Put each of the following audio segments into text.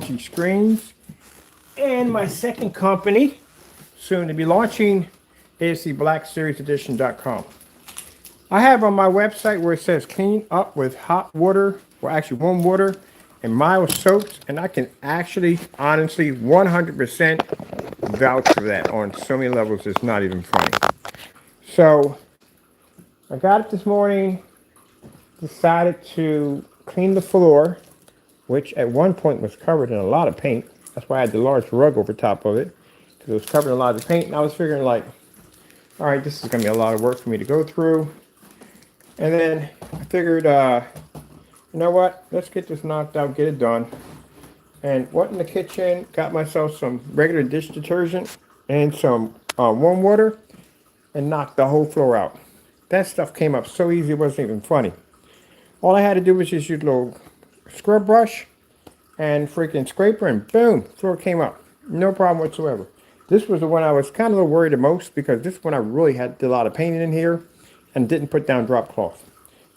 screens. And my second company, soon to be launching, is the blackSeriesEdition.com. I have on my website where it says clean up with hot water, or actually warm water, and mild soaps, and I can actually, honestly, 100% vouch for that on so many levels, it's not even funny. So, I got up this morning, decided to clean the floor, which at one point was covered in a lot of paint. That's why I had the large rug over top of it, because it was covered in a lot of paint, and I was figuring like, all right, this is going to be a lot of work for me to go through. And then I figured, you know what, let's get this knocked out, get it done. And went in the kitchen, got myself some regular dish detergent and some warm water, and knocked the whole floor out. That stuff came up so easy, it wasn't even funny. All I had to do was just use a little scrub brush and freaking scraper, and boom, floor came up. No problem whatsoever. This was the one I was kind of a little worried the most, because this one I really had a lot of painting in here and didn't put down drop cloth.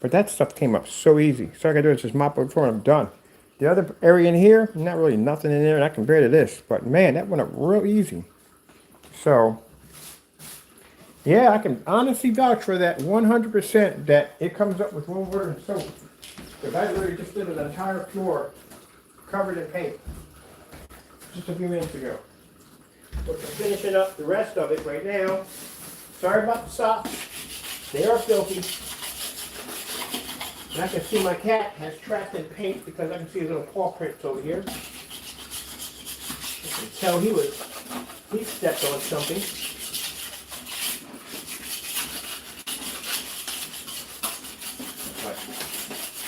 But that stuff came up so easy. So all I gotta do is just mop up the floor and I'm done. The other area in here, not really nothing in there, and I compare to this, but man, that went up real easy. So, yeah, I can honestly vouch for that 100% that it comes up with warm water and soap. Because I literally just did an entire floor covered in paint just a few minutes ago. So I'm finishing up the rest of it right now. Sorry about the socks. They are filthy. And I can see my cat has trapped in paint because I can see his little paw prints over here. I can tell he stepped on something. But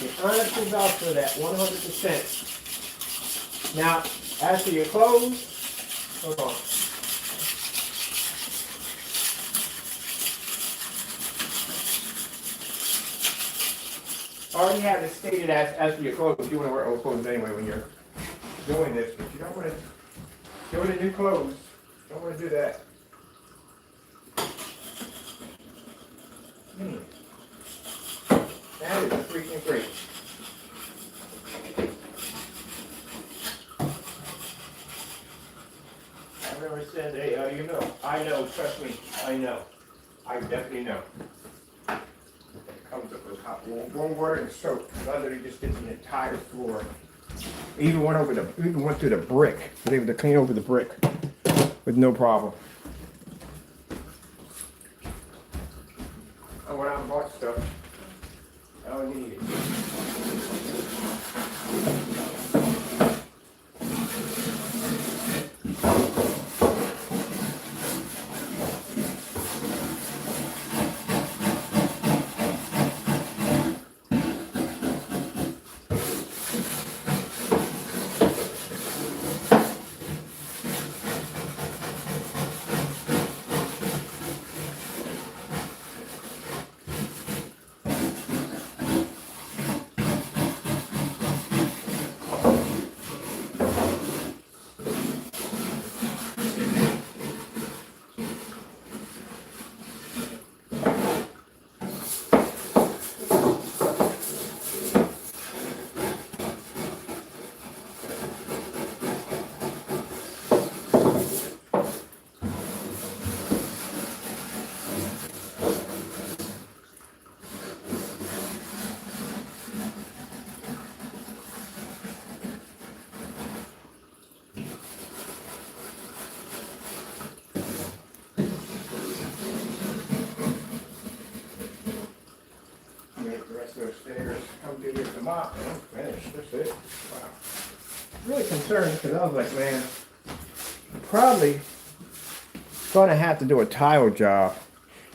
I honestly vouch for that 100%. Now, as for your clothes, hold on. I already have it stated as for your clothes. You want to wear old clothes anyway when you're doing this, but you don't want to go into new clothes. You don't want to do that. That is freaking great. I remember saying, hey, you know. I know, trust me, I know. I definitely know. Comes up with hot warm water and soap. I literally just did the entire floor. Even went through the brick. Was able to clean over the brick with no problem. I went out and bought stuff. I don't need it. Those stairs, come through here with the mop, and I'm finished. That's it. Wow. Really concerned because I was like, man, I'm probably going to have to do a tile job,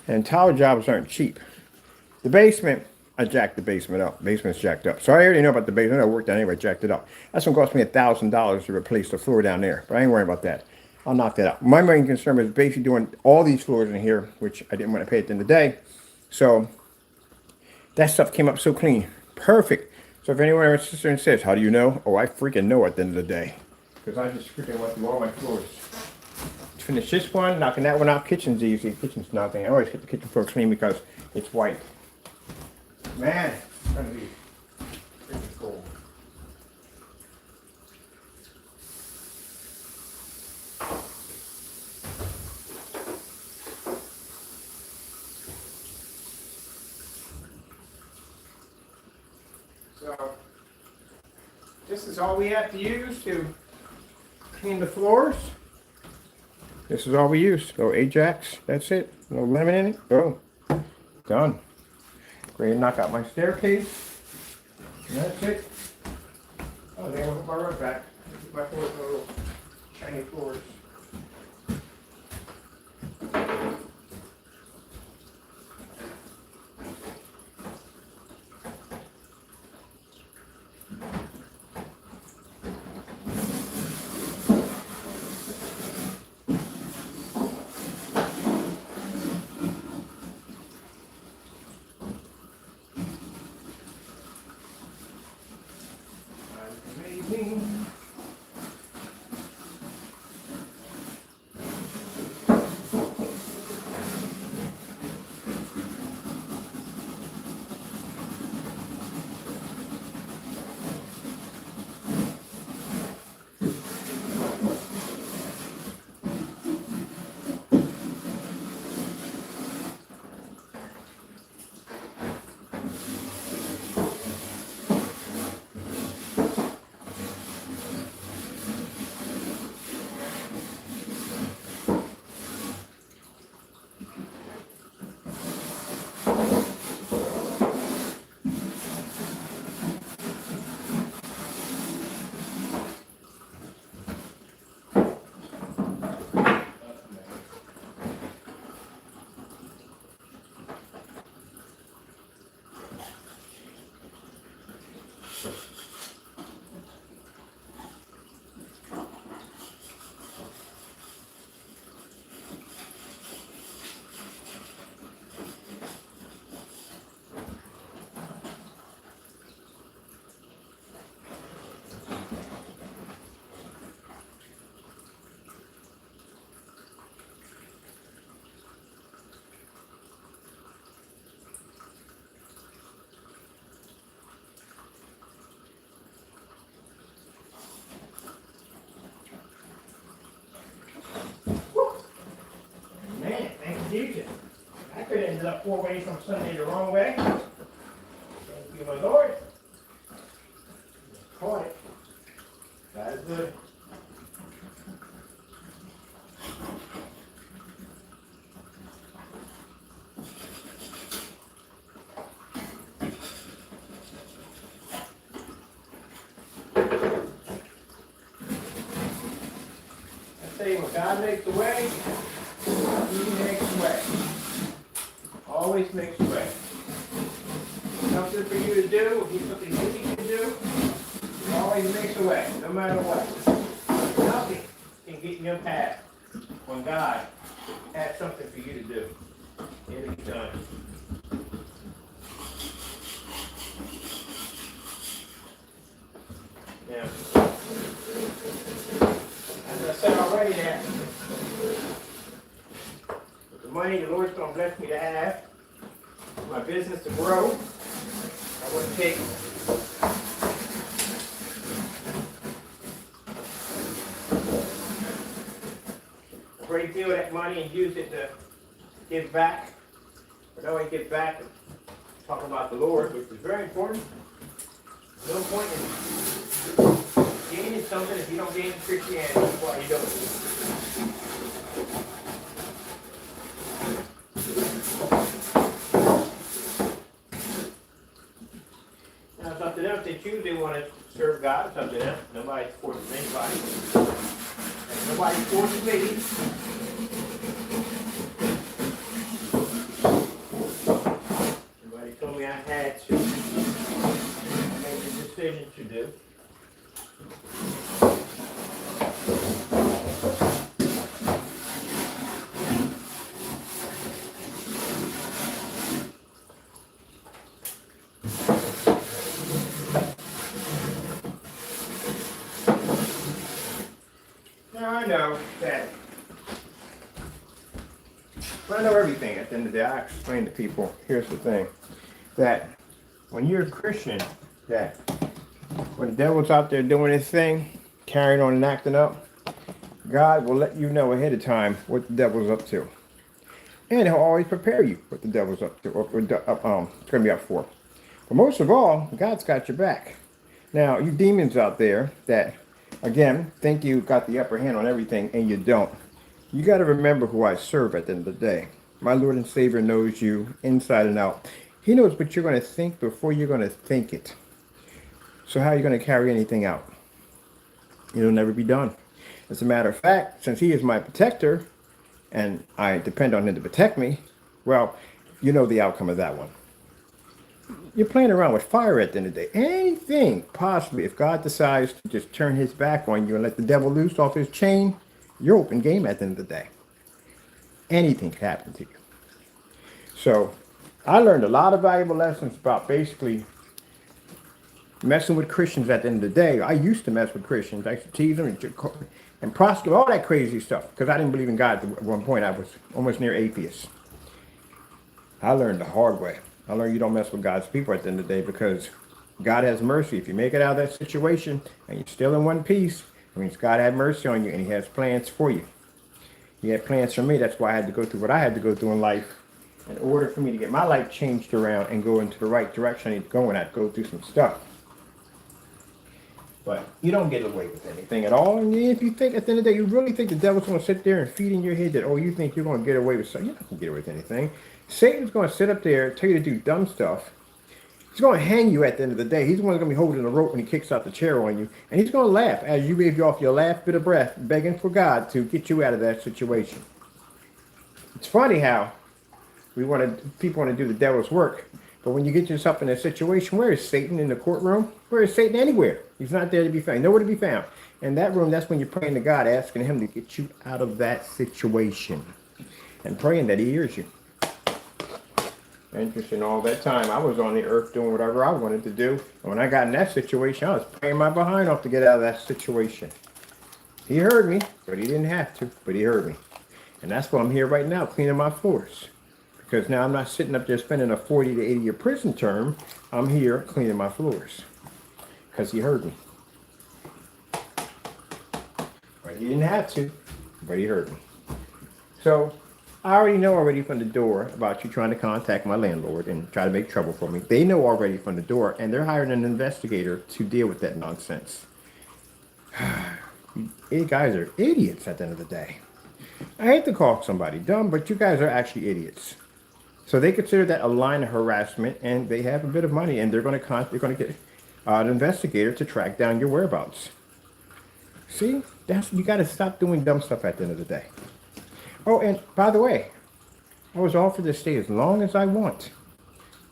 and tile jobs aren't cheap. The basement, I jacked the basement up. Basement's jacked up. So I already know about the basement. I worked down anyway, jacked it up. That's going to cost me $1,000 to replace the floor down there, but I ain't worrying about that. I'll knock that out. My main concern was basically doing all these floors in here, which I didn't want to pay at the end of the day. So that stuff came up so clean. Perfect. So if anyone ever sits there and says, how do you know? Oh, I freaking know at the end of the day. Because I just freaking went through all my floors. Finish this one, knocking that one out. Kitchen's easy. Kitchen's nothing. I always get the kitchen floor clean because it's white. Man, it's going to be freaking cool. So this is all we have to use to clean the floors. This is all we use. No Ajax. That's it. No lemon in it. Boom. Done. Ready to knock out my staircase. And that's it. Oh, there went my rug back. My floors are little shiny floors. Amazing. Man, thank you. I could have ended up 4 ways from Sunday the wrong way. Thank you, my Lord. Caught it. That is good. I say when God makes a way, He makes a way. Always makes a way. Something for you to do, He's something you need to do. He always makes a way, no matter what. Nothing can get in your path when God has something for you to do. It'll be done. Now, as I said already, that with the money the Lord's going to bless me to have, for my business to grow, I want to take a great deal of that money and use it to give back. But not only give back, but talk about the Lord, which is very important. No point in gaining something if you don't gain Christianity while you don't. Now, it's up to them if they choose they want to serve God. It's up to them. Nobody's forcing anybody. And nobody's forcing me. Nobody told me I had to. I made the decision to do. Now I know that, well, I know everything at the end of the day. I explain to people, here's the thing, that when you're a Christian, that when the devil's out there doing his thing, carrying on and acting up, God will let you know ahead of time what the devil's up to. And he'll always prepare you what the devil's up to, or it's going to be up for. But most of all, God's got your back. Now, you demons out there that, again, think you got the upper hand on everything and you don't. You got to remember who I serve at the end of the day. My Lord and Savior knows you inside and out. He knows what you're going to think before you're going to think it. So how are you going to carry anything out? It'll never be done. As a matter of fact, since he is my protector and I depend on him to protect me, well, you know the outcome of that one. You're playing around with fire at the end of the day. Anything, possibly, if God decides to just turn his back on you and let the devil loose off his chain, you're open game at the end of the day. Anything can happen to you. So I learned a lot of valuable lessons about basically messing with Christians at the end of the day. I used to mess with Christians. I used to tease them and prosecute all that crazy stuff because I didn't believe in God at one point. I was almost near atheist. I learned the hard way. I learned you don't mess with God's people at the end of the day because God has mercy. If you make it out of that situation and you're still in one piece, it means God had mercy on you and he has plans for you. He had plans for me. That's why I had to go through what I had to go through in life in order for me to get my life changed around and go into the right direction I need to go in. I had to go through some stuff. But you don't get away with anything at all. And if you think at the end of the day, you really think the devil's going to sit there and feed in your head that, oh, you think you're going to get away with something. You're not going to get away with anything. Satan's going to sit up there, tell you to do dumb stuff. He's going to hang you at the end of the day. He's the one that's going to be holding the rope when he kicks out the chair on you. And he's going to laugh as you wave off your last bit of breath, begging for God to get you out of that situation. It's funny how people want to do the devil's work. But when you get yourself in a situation, where is Satan in the courtroom? Where is Satan anywhere? He's not there to be found. Nowhere to be found. In that room, that's when you're praying to God, asking him to get you out of that situation. And praying that he hears you. Interesting, all that time, I was on the earth doing whatever I wanted to do. And when I got in that situation, I was praying my behind off to get out of that situation. He heard me, but he didn't have to, but he heard me. And that's why I'm here right now, cleaning my floors. Because now I'm not sitting up there spending a 40 to 80 year prison term. I'm here cleaning my floors. Because he heard me. But he didn't have to, but he heard me. So, I already know already from the door about you trying to contact my landlord and try to make trouble for me. They know already from the door, and they're hiring an investigator to deal with that nonsense. You guys are idiots at the end of the day. I hate to call somebody dumb, but you guys are actually idiots. So they consider that a line of harassment, and they have a bit of money, and they're going to get an investigator to track down your whereabouts. See, you got to stop doing dumb stuff at the end of the day. Oh, and by the way, I was offered to stay as long as I want,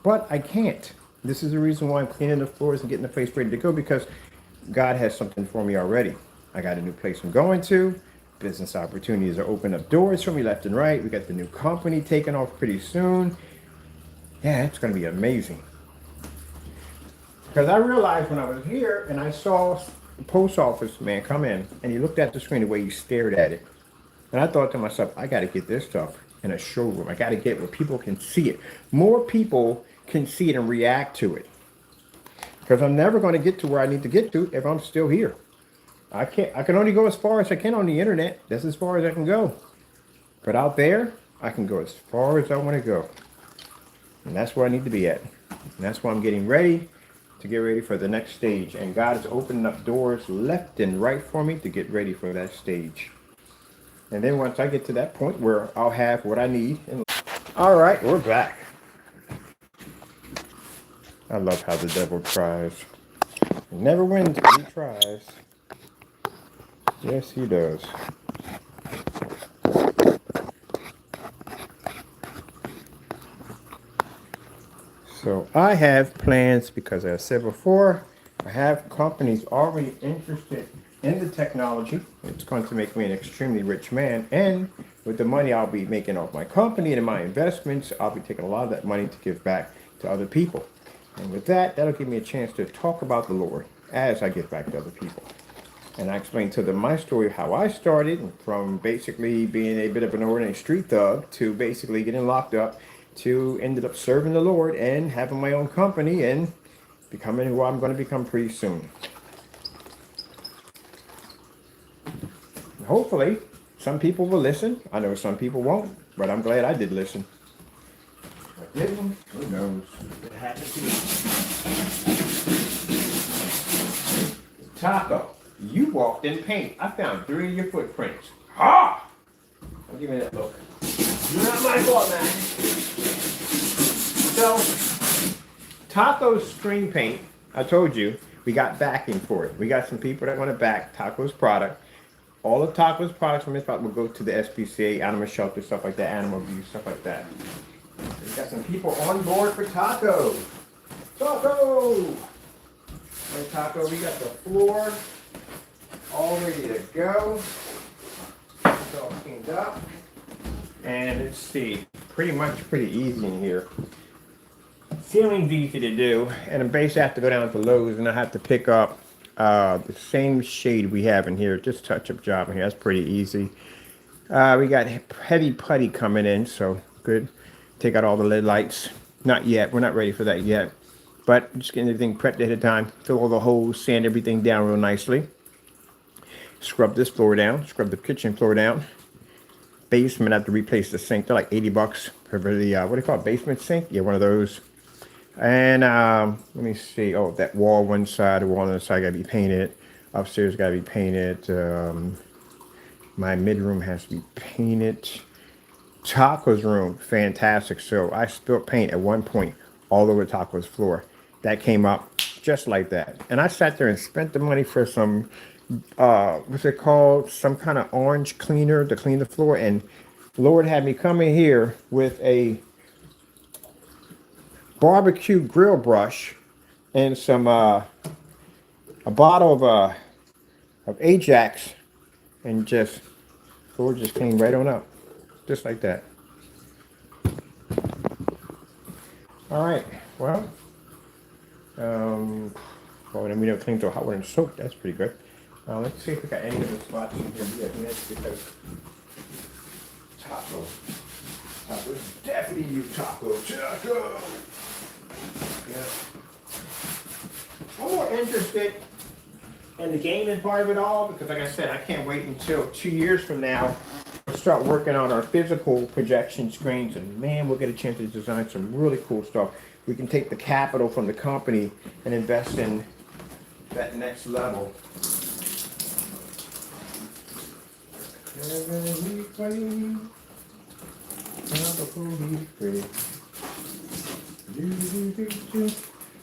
but I can't. This is the reason why I'm cleaning the floors and getting the place ready to go, because God has something for me already. I got a new place I'm going to. Business opportunities are opening up doors for me left and right. We got the new company taking off pretty soon. Yeah, it's going to be amazing. Because I realized when I was here and I saw the post office man come in and he looked at the screen the way he stared at it. And I thought to myself, I got to get this stuff in a showroom. I got to get where people can see it. More people can see it and react to it. Because I'm never going to get to where I need to get to if I'm still here. I can only go as far as I can on the internet. That's as far as I can go. But out there, I can go as far as I want to go. And that's where I need to be at. And that's why I'm getting ready to get ready for the next stage. And God is opening up doors left and right for me to get ready for that stage. And then once I get to that point where I'll have what I need. All right, we're back. I love how the devil tries. He never wins, but he tries. Yes, he does. So I have plans because, as I said before, I have companies already interested in the technology. It's going to make me an extremely rich man. And with the money I'll be making off my company and my investments, I'll be taking a lot of that money to give back to other people. And with that, that'll give me a chance to talk about the Lord as I give back to other people. And I explained to them my story, how I started from basically being a bit of an ordinary street thug to basically getting locked up to ended up serving the Lord and having my own company and becoming who I'm going to become pretty soon. Hopefully, some people will listen. I know some people won't, but I'm glad I did listen. I didn't. Who knows? It happened to me. Taco, you walked in paint. I found 3 of your footprints. Ha! Don't give me that look. Not my fault, man. So, Taco's screen paint, I told you, we got backing for it. We got some people that want to back Taco's product. All of Taco's products from this product will go to the SPCA, animal shelter, stuff like that, animal abuse, stuff like that. We got some people on board for Taco. Taco! And Taco, we got the floor all ready to go. It's all cleaned up. And let's see, pretty easy in here. Ceiling's easy to do, and the base I have to go down to Lowe's and I have to pick up the same shade we have in here, just touch-up job in here. That's pretty easy. We got heavy putty coming in, so good. Take out all the lid lights. Not yet, we're not ready for that yet. But just getting everything prepped ahead of time. Fill all the holes, sand everything down real nicely. Scrub this floor down, scrub the kitchen floor down. Basement, I have to replace the sink. They're like 80 bucks for the, what do you call it, basement sink? Yeah, one of those. And let me see. Oh, that wall one side, the wall on the other side got to be painted. Upstairs got to be painted. My mid-room has to be painted. Taco's room, fantastic. So I spilled paint at one point all over Taco's floor. That came up just like that. And I sat there and spent the money for some, what's it called? Some kind of orange cleaner to clean the floor. And Lord had me come in here with a barbecue grill brush and some a bottle of Ajax, and just floor just clean right on up, just like that. All right, well, then we don't clean to hot water and soap. That's pretty good. Let's see if we got any of the spots in here we have missed, because Taco, definitely you, Taco. Yeah. I'm more interested in the gaming part of it all, because like I said, I can't wait until 2 years from now to start working on our physical projection screens, and man, we'll get a chance to design some really cool stuff. We can take the capital from the company and invest in that next level.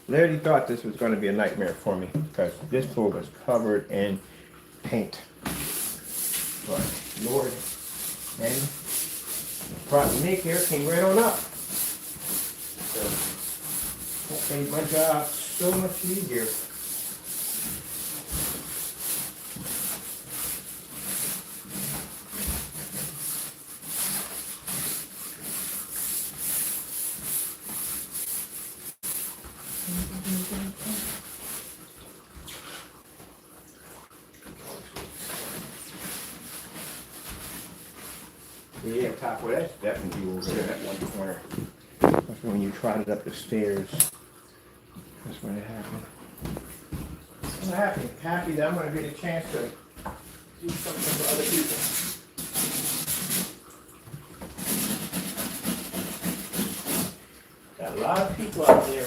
Literally thought this was going to be a nightmare for me, because this floor was covered in paint. But Lord, and brought Nick here, came right on up. So that made my job so much easier. Yeah, Taco, that's definitely over there, that one corner. That's when you trotted up the stairs. That's when it happened. I'm happy that I'm going to get a chance to do something for other people. Got a lot of people out there.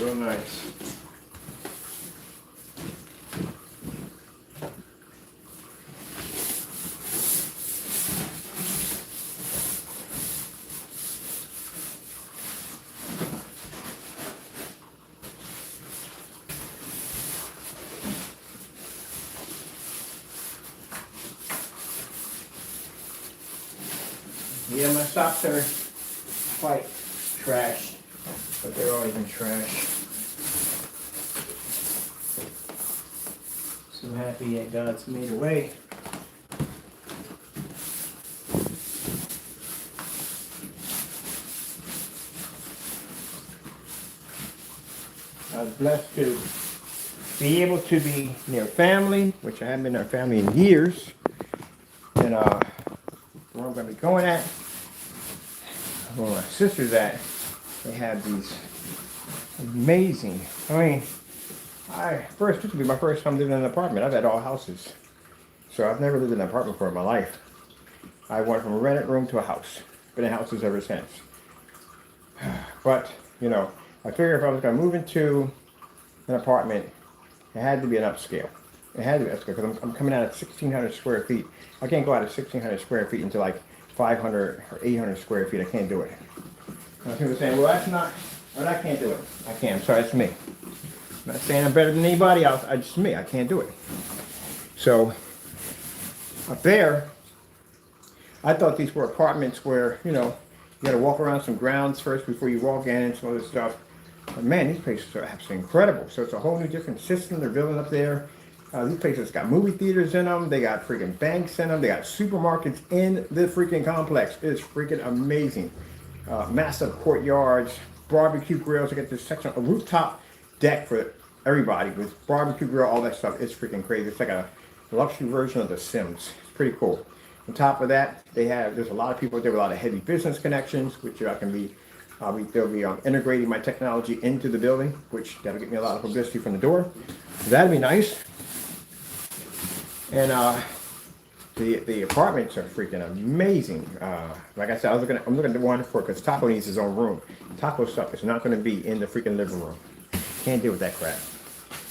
Real nice. Yeah, my socks are quite trash, but they're always been trash. So happy that God's made a way. I was blessed to be able to be near family, which I haven't been near family in years. And where I'm going to be going at, where my sister's at, they have these amazing, this will be my first time living in an apartment. I've had all houses. So I've never lived in an apartment before in my life. I went from a rented room to a house. Been in houses ever since. But, you know, I figured if I was going to move into an apartment, it had to be an upscale. It had to be upscale because I'm coming out of 1,600 square feet. I can't go out of 1,600 square feet into like 500 or 800 square feet. I can't do it. And people are saying, well, that's not, well, I can't do it. I can't. I'm sorry, it's me. I'm not saying I'm better than anybody else. It's just me. I can't do it. So, up there, I thought these were apartments where, you know, you got to walk around some grounds first before you walk in and some other stuff. But man, these places are absolutely incredible. So it's a whole new different system they're building up there. These places got movie theaters in them. They got freaking banks in them. They got supermarkets in the freaking complex. It's freaking amazing. Massive courtyards, barbecue grills. They got this section, a rooftop deck for everybody with barbecue grill, all that stuff. It's freaking crazy. It's like a luxury version of The Sims. It's pretty cool. On top of that, there's a lot of people there with a lot of heavy business connections, which I can be, they'll be integrating my technology into the building, which that'll get me a lot of publicity from the door. So that'd be nice. And the apartments are freaking amazing. Like I said, I'm looking at one because Taco needs his own room. Taco stuff is not going to be in the freaking living room. Can't deal with that crap.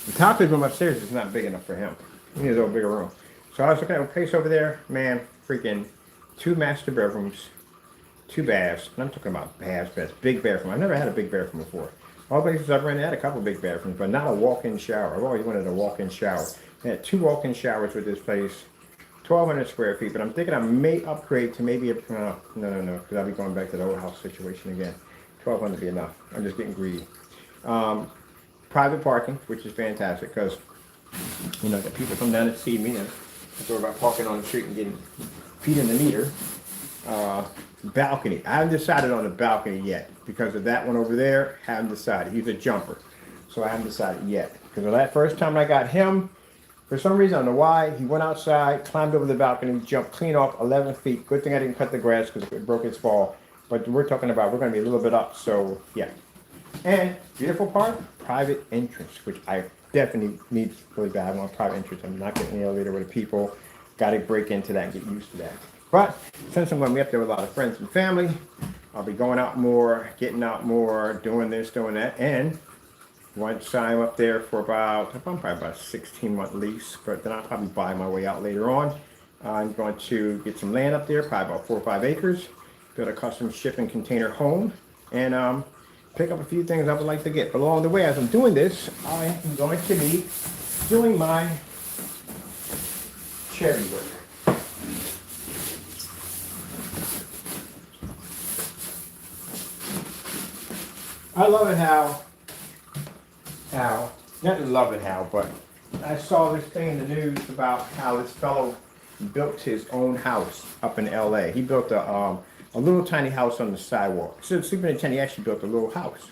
The Taco's room upstairs is not big enough for him. He needs a little bigger room. So I was looking at a place over there, man, freaking 2 master bedrooms, 2 baths. And I'm talking about baths, big bathroom. I've never had a big bathroom before. All places I've rented had a couple big bathrooms, but not a walk-in shower. I've always wanted a walk-in shower. I had 2 walk-in showers with this place, 1,200 square feet. But I'm thinking I may upgrade to maybe no, because I'll be going back to the old house situation again. 1,200 would be enough. I'm just getting greedy. Private parking, which is fantastic because, you know, the people come down and see me. And I worry about parking on the street and getting feet in the meter. Balcony. I haven't decided on the balcony yet because of that one over there. Haven't decided. He's a jumper, so I haven't decided yet. Because that first time I got him, for some reason I don't know why, he went outside, climbed over the balcony, jumped clean off 11 feet. Good thing I didn't cut the grass because it broke his fall. But we're talking about we're going to be a little bit up, so yeah. And beautiful part, private entrance, which I definitely need really bad. I want private entrance. I'm not getting in the elevator with the people. Got to break into that and get used to that. But since I'm going to be up there with a lot of friends and family, I'll be going out more, getting out more, doing this, doing that. And once I'm up there for probably about a 16-month lease, but then I'll probably buy my way out later on. I'm going to get some land up there, probably about 4 or 5 acres, build a custom shipping container home, and pick up a few things I would like to get. But along the way, as I'm doing this, I am going to be doing my cherry work. I love it how, not love it how, but I saw this thing in the news about how this fellow built his own house up in LA. He built a little tiny house on the sidewalk. So sleeping in a tent, he actually built a little house.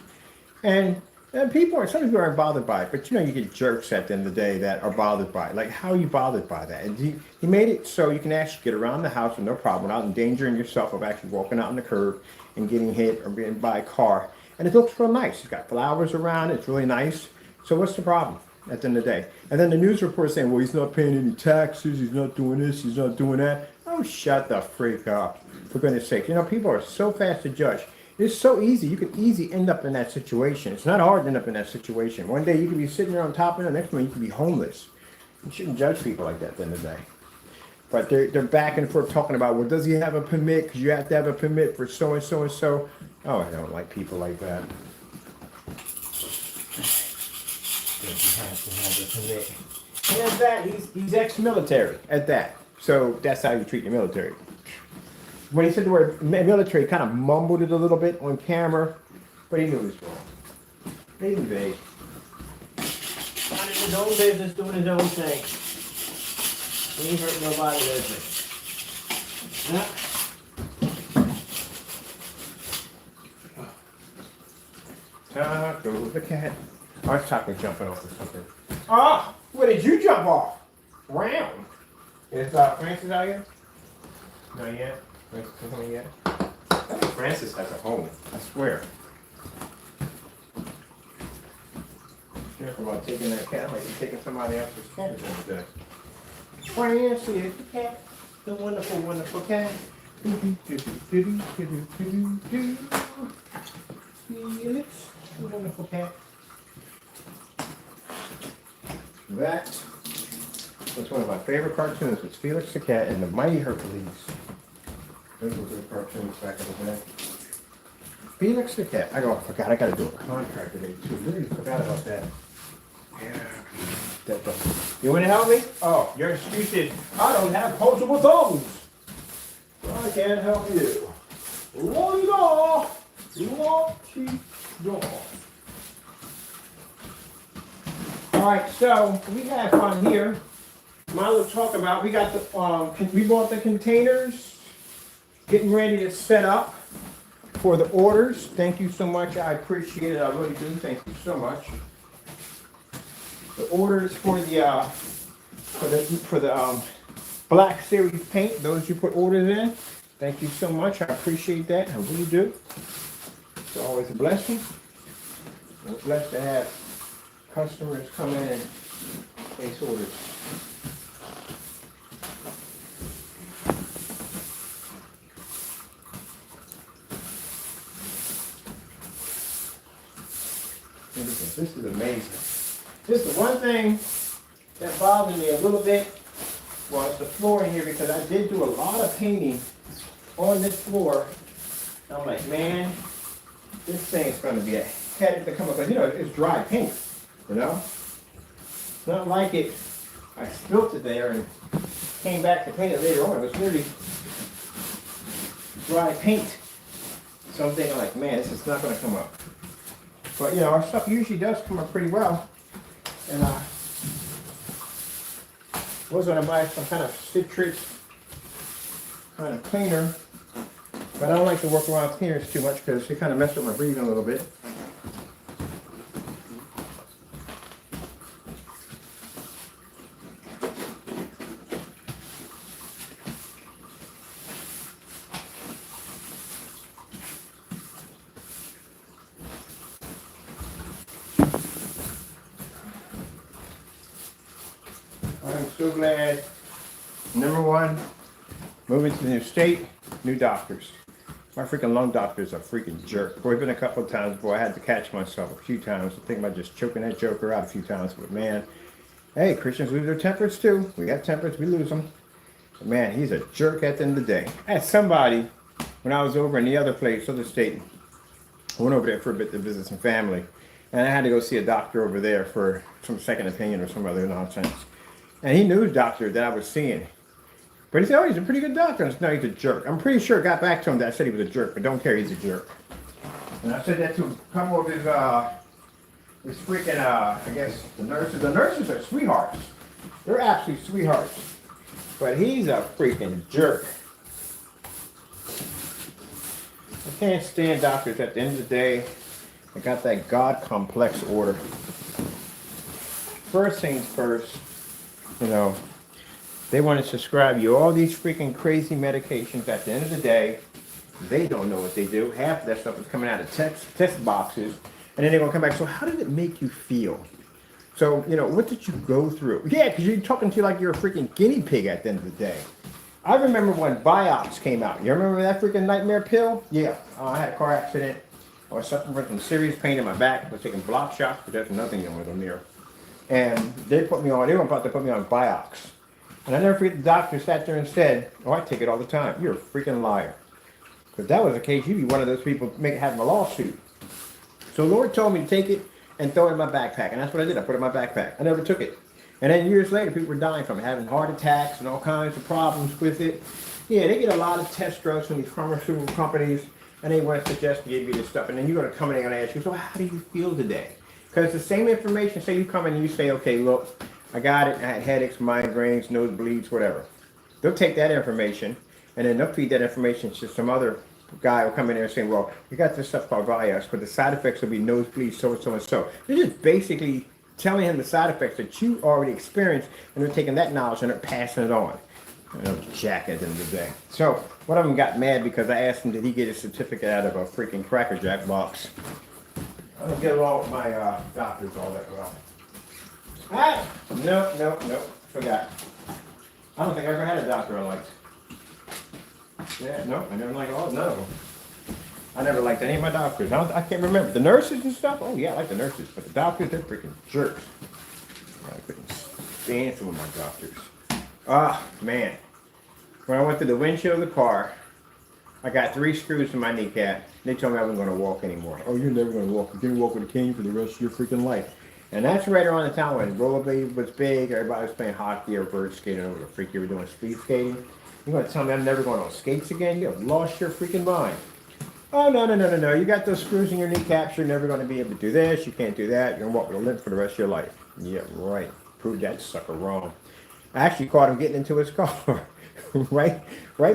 And some people aren't bothered by it, but you know, you get jerks at the end of the day that are bothered by it. Like, how are you bothered by that? And he made it so you can actually get around the house with no problem, without endangering yourself of actually walking out on the curb and getting hit or being by a car. And it looks real nice. It's got flowers around it. It's really nice. So what's the problem at the end of the day? And then the news report saying, well, he's not paying any taxes. He's not doing this. He's not doing that. Oh, shut the freak up. For goodness sake. You know, people are so fast to judge. It's so easy. You can easily end up in that situation. It's not hard to end up in that situation. One day you could be sitting there on top of it. The next one you could be homeless. You shouldn't judge people like that at the end of the day. But they're back and forth talking about, well, does he have a permit? Because you have to have a permit for so and so and so. Oh, I don't like people like that. You have to have a permit. And at that, he's ex-military at that. So that's how you treat the military. When he said the word military, he kind of mumbled it a little bit on camera, but he knew it was wrong. Maybe vague. Minding his own business, doing his own thing. He ain't hurt nobody, does he? Yeah. Taco the cat. Oh, it's chocolate jumping off or something. Ah, where did you jump off? Round. Is Francis out here? Not yet. Francis isn't coming yet. I think Francis has a home. I swear. Careful about taking that cat like you're taking somebody else's cat at the end of the day. Francis, the cat, the wonderful, wonderful cat. Felix, the wonderful cat. That was one of my favorite cartoons. Was Felix the Cat and the Mighty Hercules. Those were good cartoons back in the day. Felix the Cat. I forgot. I got to do a contract today too. Really forgot about that. Yeah. You want to help me? Oh, your excuse is I don't have posable thumbs. I can't help you. One-da, lucky-da. All right, so we have fun here. Milo talk about we got the we bought the containers, getting ready to set up for the orders. Thank you so much. I appreciate it. I really do. Thank you so much. The orders for the Black Series paint. Those you put orders in. Thank you so much. I appreciate that. I really do. It's always a blessing. We're blessed to have customers come in and place orders. This is amazing. This is one thing that bothered me a little bit was the floor in here because I did do a lot of painting on this floor. I'm like, man, this thing's going to be a headache to come up with. You know, it's dry paint, you know? It's not like it, I spilt it there and came back to paint it later on. It was really dry paint. So I'm thinking like, man, this is not going to come up. But, you know, our stuff usually does come up pretty well. And I was going to buy some kind of citrus kind of cleaner. But I don't like to work around cleaners too much because they kind of mess with my breathing a little bit. I'm so glad. Number one, moving to the new state, new doctors. My freaking lung doctor's a freaking jerk. Boy, been a couple of times, boy, I had to catch myself a few times. I think about just choking that joker out a few times. But man, hey, Christians lose their tempers too. We got tempers, we lose them. But man, he's a jerk at the end of the day. I had somebody, when I was over in the other place, other state, I went over there for a bit to visit some family. And I had to go see a doctor over there for some second opinion or some other nonsense. And he knew the doctor that I was seeing. But he said, oh, he's a pretty good doctor. And I said, no, he's a jerk. I'm pretty sure it got back to him that I said he was a jerk, but don't care, he's a jerk. And I said that to a couple of his freaking, I guess, the nurses. The nurses are sweethearts. They're absolute sweethearts. But he's a freaking jerk. I can't stand doctors. At the end of the day, I got that God complex order. First things first, you know, they want to prescribe you all these freaking crazy medications. At the end of the day, they don't know what they do. Half of that stuff is coming out of test boxes. And then they're going to come back. So how did it make you feel? So, you know, what did you go through? Yeah, because you're talking to you like you're a freaking guinea pig at the end of the day. I remember when Vioxx came out. You remember that freaking nightmare pill? Yeah. I had a car accident. I was suffering from some serious pain in my back. I was taking block shots, but there's nothing in with them here. And they were about to put me on Vioxx. And I never forget the doctor sat there and said, oh, I take it all the time. You're a freaking liar. Because that was the case, you'd be one of those people having a lawsuit. So the Lord told me to take it and throw it in my backpack. And that's what I did. I put it in my backpack. I never took it. And then years later, people were dying from it, having heart attacks and all kinds of problems with it. Yeah, they get a lot of test drugs from these pharmaceutical companies, and they want to suggest to give you this stuff. And then you're going to come in and ask you, so how do you feel today? Because the same information, say you come in and you say, okay, look, I got it. I had headaches, migraines, nosebleeds, whatever. They'll take that information, and then they'll feed that information to some other guy will come in there and say, well, we got this stuff called Vios, but the side effects will be nosebleed, so and so and so. They're just basically telling him the side effects that you already experienced, and they're taking that knowledge and they're passing it on. And I'm jacking at the end of the day. So one of them got mad because I asked him, did he get his certificate out of a freaking Cracker Jack box? I don't get along with my doctors all that well. Ah, no, forgot. I don't think I ever had a doctor I liked. Yeah, no, I never liked all, none of them. I never liked any of my doctors. I can't remember. The nurses and stuff, oh yeah, I like the nurses. But the doctors, they're freaking jerks. I couldn't stand some of my doctors. Ah, man. When I went through the windshield of the car, I got 3 screws in my kneecap. They told me I wasn't going to walk anymore. Oh, you're never going to walk. You're going to walk with a cane for the rest of your freaking life. And that's right around the time when rollerblade was big. Everybody was playing hockey or bird skating over the freak you were doing speed skating. You're going to tell me I'm never going on skates again? You have lost your freaking mind. Oh, no. You got those screws in your kneecaps. You're never going to be able to do this. You can't do that. You're going to walk with a limp for the rest of your life. Yeah, right. Prove that sucker wrong. I actually caught him getting into his car. right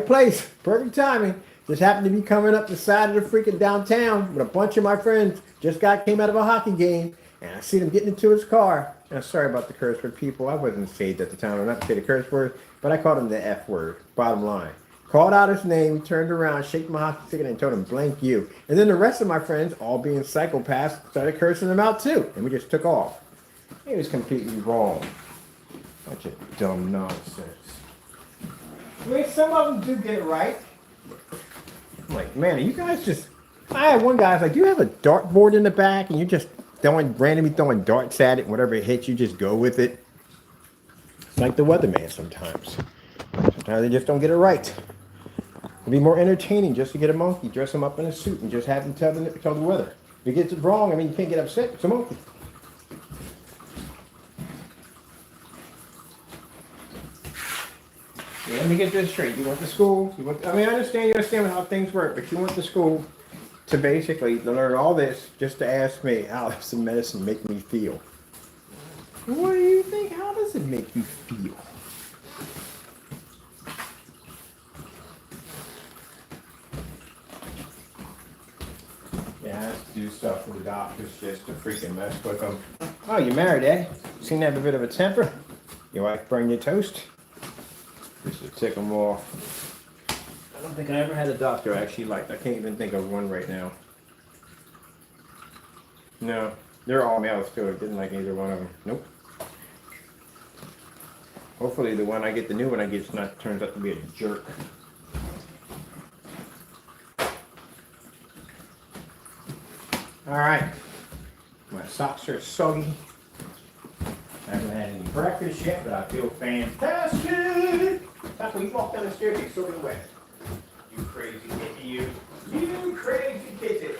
place. Perfect timing. Just happened to be coming up the side of the freaking downtown with a bunch of my friends. Came out of a hockey game. And I seen him getting into his car. And I'm sorry about the curse word, people. I wasn't saved at the time. I'm not to say the curse word. But I called him the F word. Bottom line. Called out his name, turned around, shaking my hockey stick, and told him, blank you. And then the rest of my friends, all being psychopaths, started cursing him out too. And we just took off. He was completely wrong. Bunch of dumb nonsense. I mean, some of them do get it right. I'm like, man, you guys just... I had one guy, I was like, do you have a dartboard in the back? And you're just randomly throwing darts at it. Whatever it hits, you just go with it. It's like the weatherman sometimes. Sometimes they just don't get it right. It'd be more entertaining just to get a monkey, dress him up in a suit, and just have him tell the weather. If he gets it wrong, I mean, you can't get upset. It's a monkey. Yeah, let me get this straight. You want the school? I understand how things work, but you want the school to basically learn all this just to ask me, how does the medicine make me feel? What do you think? How does it make you feel? Yeah, I have to do stuff for the doctors just to freaking mess with them. Oh, you married, eh? Seem to have a bit of a temper. Your wife burn your toast? Just to tick them off. I don't think I ever had a doctor I actually liked. I can't even think of one right now. No, they're all males too. I didn't like either one of them. Nope. Hopefully the one I get, the new one I get, turns out to be a jerk. Alright. My socks are soggy. I haven't had any breakfast yet, but I feel fantastic. That's when you walk down the stairs, you're soaking wet. You crazy kitty, you. You crazy kitty.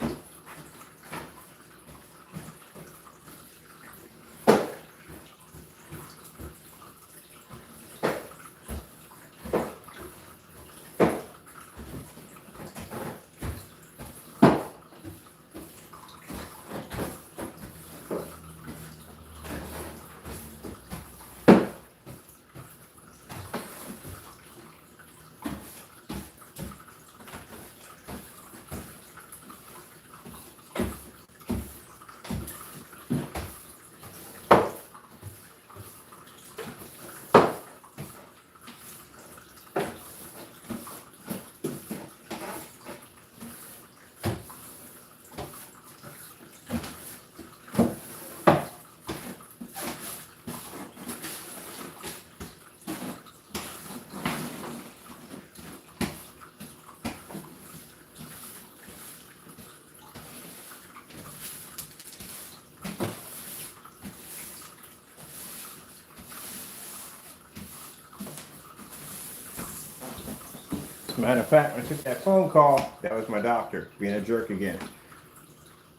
Matter of fact, when I took that phone call, that was my doctor being a jerk again.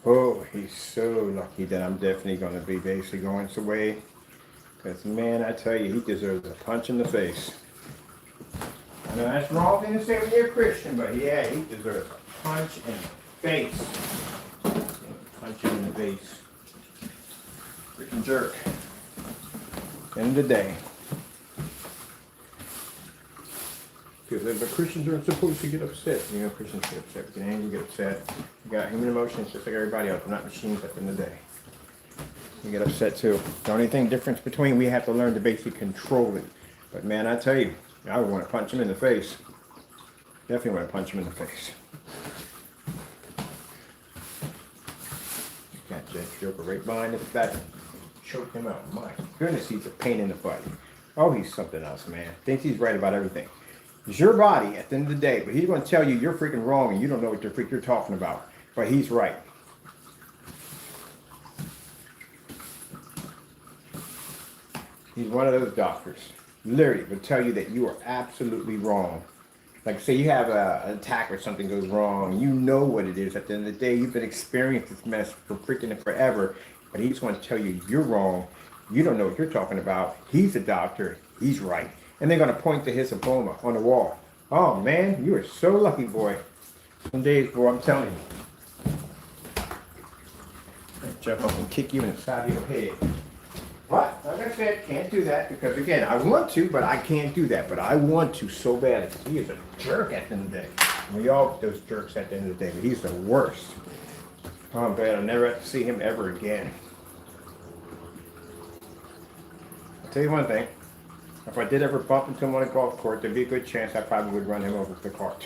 Oh, he's so lucky that I'm definitely going to be basically going his way. Because, man, I tell you, he deserves a punch in the face. I know that's the wrong thing to say when you're a Christian, but yeah, he deserves a punch in the face. Punch him in the face. Freaking jerk. End of the day. But Christians aren't supposed to get upset. You know, Christians get upset. We get angry, get upset. We got human emotions just like everybody else. We're not machines at the end of the day. We get upset too. The only thing difference between we have to learn to basically control it. But man, I tell you, I would want to punch him in the face. Definitely want to punch him in the face. Got that joker right behind his back. Choked him out. My goodness, he's a pain in the butt. Oh, he's something else, man. Thinks he's right about everything. It's your body at the end of the day, but he's going to tell you you're freaking wrong and you don't know what the freak you're talking about. But he's right. He's one of those doctors. Literally will tell you that you are absolutely wrong. Like say you have an attack or something goes wrong. You know what it is. At the end of the day, you've been experiencing this mess for freaking forever. But he's going to tell you you're wrong. You don't know what you're talking about. He's a doctor. He's right. And they're going to point to his diploma on the wall. Oh, man, you are so lucky, boy. Some days, boy, I'm telling you. I'll jump up and kick you in the side of your head. But, like I said, can't do that because, again, I want to, but I can't do that. But I want to so bad. He is a jerk at the end of the day. We all those jerks at the end of the day, but he's the worst. Oh, I'm glad I'll never have to see him ever again. I'll tell you one thing. If I did ever bump into him on a golf court, there'd be a good chance I probably would run him over with the cart.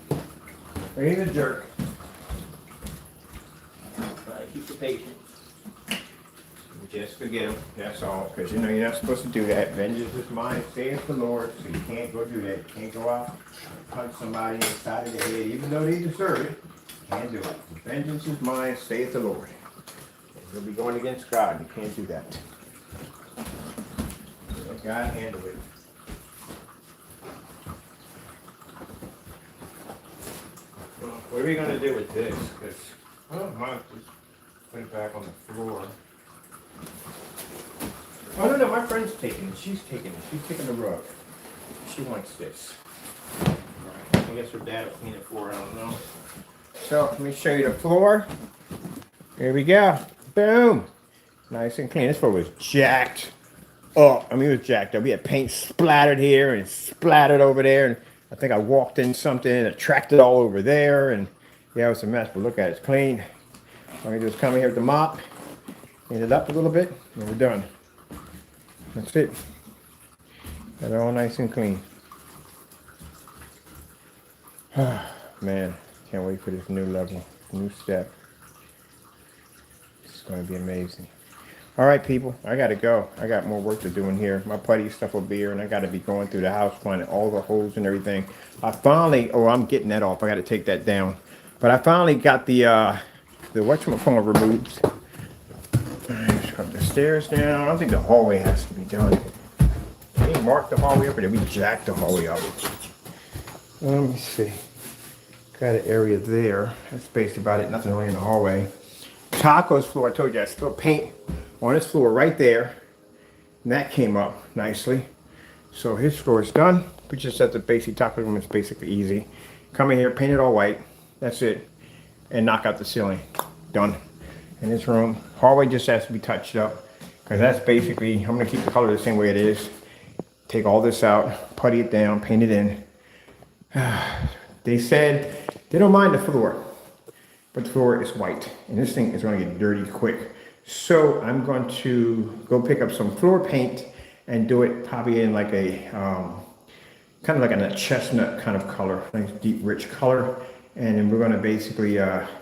But he's a jerk. Keep the patience. Just forget him, that's all. Because you know you're not supposed to do that. Vengeance is mine, saith the Lord. So you can't go do that. You can't go out and punch somebody in the side of the head, even though they deserve it. Can't do it. Vengeance is mine, saith the Lord. You'll be going against God. You can't do that. Let God handle it. Well, what are we going to do with this? Because I don't mind just put it back on the floor. Oh, no, my friend's taking it. She's taking it. She's taking the rug. She wants this. Right. I guess her dad will clean it for her. I don't know. So, let me show you the floor. Here we go. Boom. Nice and clean. This floor was jacked up. I mean, it was jacked up. We had paint splattered here and splattered over there. And I think I walked in something and it tracked it all over there. And yeah, it was a mess. But look at it. It's clean. All I do is come in here with the mop. Clean it up a little bit, and we're done. That's it. Got it all nice and clean. Man, can't wait for this new level, new step. It's going to be amazing. All right, people, I got to go. I got more work to do in here. My putty stuff will be here, and I got to be going through the house, finding all the holes and everything. I finally, I'm getting that off. I got to take that down. But I finally got the whatchamacallit removed. Just come the stairs down. I don't think the hallway has to be done. They marked the hallway up, or did we jack the hallway up? Let me see. Got an area there. That's basically about it. Nothing really in the hallway. Taco's floor, I told you I spilled paint on his floor right there. And that came up nicely. So his floor is done. We just have the basic Taco room. It's basically easy. Come in here, paint it all white. That's it. And knock out the ceiling. Done. In this room, hallway just has to be touched up. Because that's basically, I'm going to keep the color the same way it is. Take all this out, putty it down, paint it in. They said they don't mind the floor. But the floor is white. And this thing is going to get dirty quick. So I'm going to go pick up some floor paint and do it probably in like a, kind of like a chestnut kind of color. Nice deep rich color. And then we're going to basically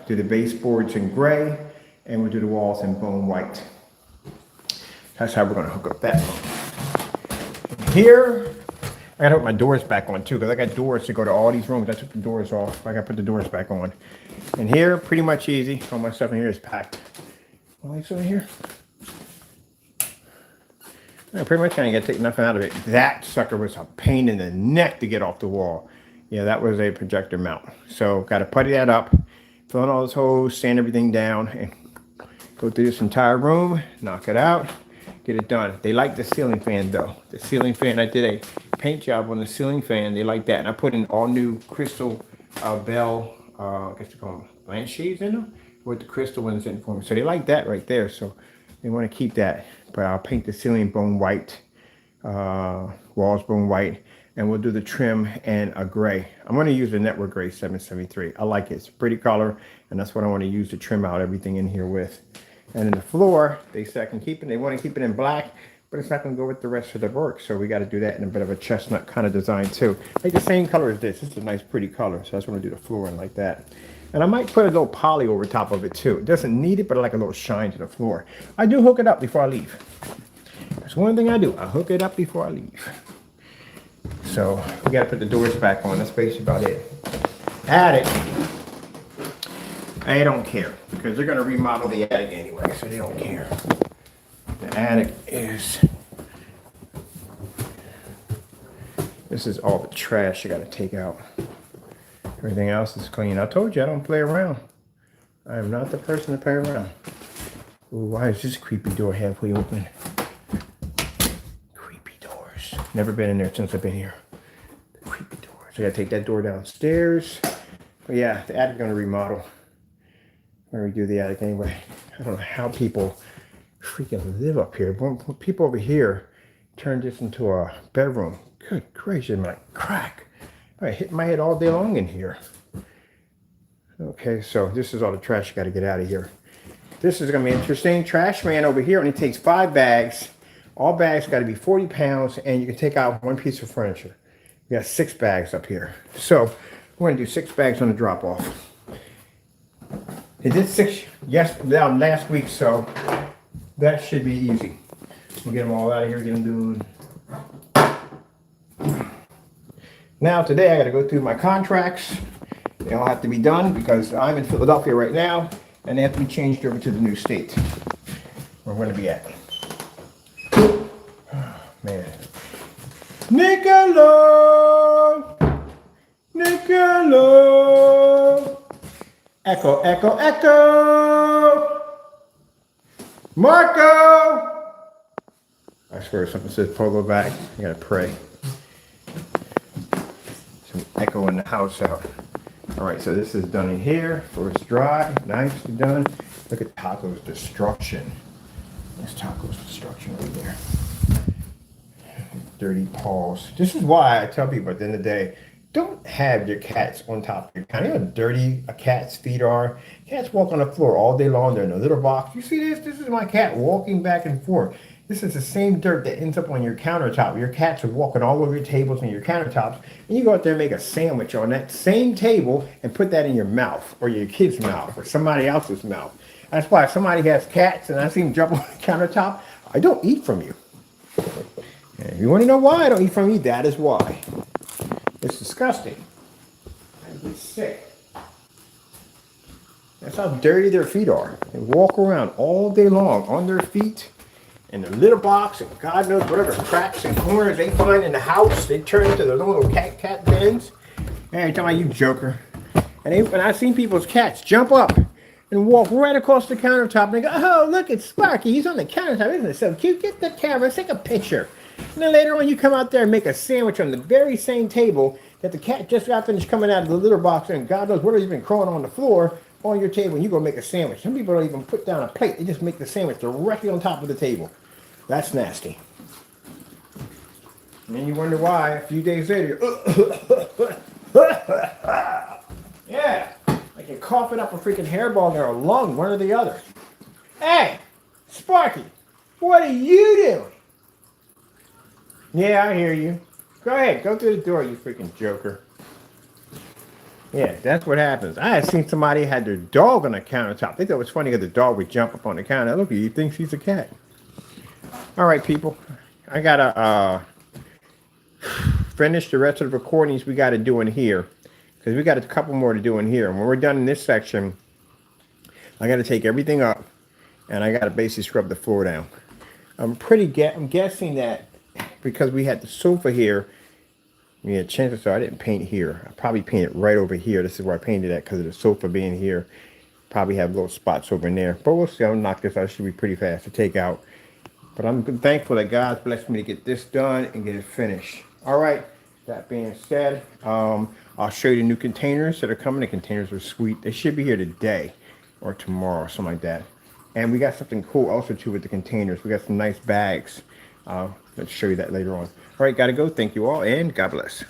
do the baseboards in gray. And we'll do the walls in bone white. That's how we're going to hook up that one. Here, I got to put my doors back on too, because I got doors to go to all these rooms. I took the doors off. I got to put the doors back on. And here, pretty much easy. All my stuff in here is packed. Lights over here. I pretty much ain't got to take nothing out of it. That sucker was a pain in the neck to get off the wall. Yeah, that was a projector mount. So, got to putty that up, fill in all those holes, sand everything down, and go through this entire room, knock it out, get it done. They like the ceiling fan though. The ceiling fan, I did a paint job on the ceiling fan. They like that. And I put in all new crystal bell, I guess you call them lampshades in them, with the crystal ones in for them. So they like that right there. So they want to keep that. But I'll paint the ceiling bone white, walls bone white. and we'll do the trim in a gray. I'm going to use the Network Gray 773. I like it. It's a pretty color, and that's what I want to use to trim out everything in here with. And then the floor, they said I can keep it. They want to keep it in black, but it's not going to go with the rest of the work. So we got to do that in a bit of a chestnut kind of design too. Like the same color as this. This is a nice, pretty color. So I just want to do the floor in like that. And I might put a little poly over top of it too. It doesn't need it, but I like a little shine to the floor. I do hook it up before I leave. That's one thing I do. I hook it up before I leave. So we got to put the doors back on. That's basically about it. Attic. They don't care because they're going to remodel the attic anyway, so they don't care. The attic is... This is all the trash you got to take out. Everything else is clean. I told you I don't play around. I am not the person to play around. Ooh, why is this creepy door halfway open? Creepy doors. Never been in there since I've been here. The creepy doors. I gotta take that door downstairs. But yeah, the attic's gonna remodel. When we do the attic anyway. I don't know how people freaking live up here. When people over here turn this into a bedroom. Good gracious, my crack. I hit my head all day long in here. Okay, so this is all the trash you got to get out of here. This is going to be interesting. Trash man over here only takes 5 bags. All bags got to be 40 pounds, and you can take out 1 piece of furniture. We got 6 bags up here. So we're going to do 6 bags on the drop off. It did 6 last week, so that should be easy. We'll get them all out of here, get them doing. Now today I got to go through my contracts. They all have to be done because I'm in Philadelphia right now and they have to be changed over to the new state where we're going to be at. Oh, man. Niccolo! Niccolo! Echo, echo, echo! Marco! I swear something says polo back. I got to pray. Echo in the house out. All right, so this is done in here. Floor's dry, nicely done. Look at Taco's destruction. There's Taco's destruction right there. Dirty paws. This is why I tell people at the end of the day, don't have your cats on top of your counter. You know how dirty a cat's feet are? Cats walk on the floor all day long. They're in a litter box. You see this? This is my cat walking back and forth. This is the same dirt that ends up on your countertop. Your cats are walking all over your tables and your countertops, and you go out there and make a sandwich on that same table and put that in your mouth or your kid's mouth or somebody else's mouth. That's why if somebody has cats and I see them jump on the countertop, I don't eat from you. And if you want to know why I don't eat from you, that is why. It's disgusting. I get sick. That's how dirty their feet are. They walk around all day long on their feet. In the litter box and God knows whatever cracks and corners they find in the house, they turn into those little cat dens. Hey, talking about you joker. And I've seen people's cats jump up and walk right across the countertop and they go, oh, look, it's Sparky. He's on the countertop. Isn't it so cute? Get the camera, take a picture. And then later on you come out there and make a sandwich on the very same table that the cat just got finished coming out of the litter box and God knows what has been crawling on the floor on your table and you go make a sandwich. Some people don't even put down a plate. They just make the sandwich directly on top of the table. That's nasty. And then you wonder why a few days later, yeah, like you're coughing up a freaking hairball in their lung, one or the other. Hey, Sparky, what are you doing? Yeah, I hear you. Go ahead, go through the door, you freaking joker. Yeah, that's what happens. I had seen somebody had their dog on the countertop. They thought it was funny because the dog would jump up on the counter. Look, you think she's a cat. All right, people. I got to finish the rest of the recordings we got to do in here. Because we got a couple more to do in here. And when we're done in this section, I got to take everything up. And I got to basically scrub the floor down. I'm guessing that because we had the sofa here, yeah, chances are I didn't paint here. I probably painted right over here. This is where I painted that because of the sofa being here. Probably have little spots over in there. But we'll see. I'll knock this out. It should be pretty fast to take out. But I'm thankful that God's blessed me to get this done and get it finished. All right. That being said, I'll show you the new containers that are coming. The containers are sweet. They should be here today or tomorrow or something like that. And we got something cool also too with the containers. We got some nice bags. I'll show you that later on. All right, got to go. Thank you all, and God bless.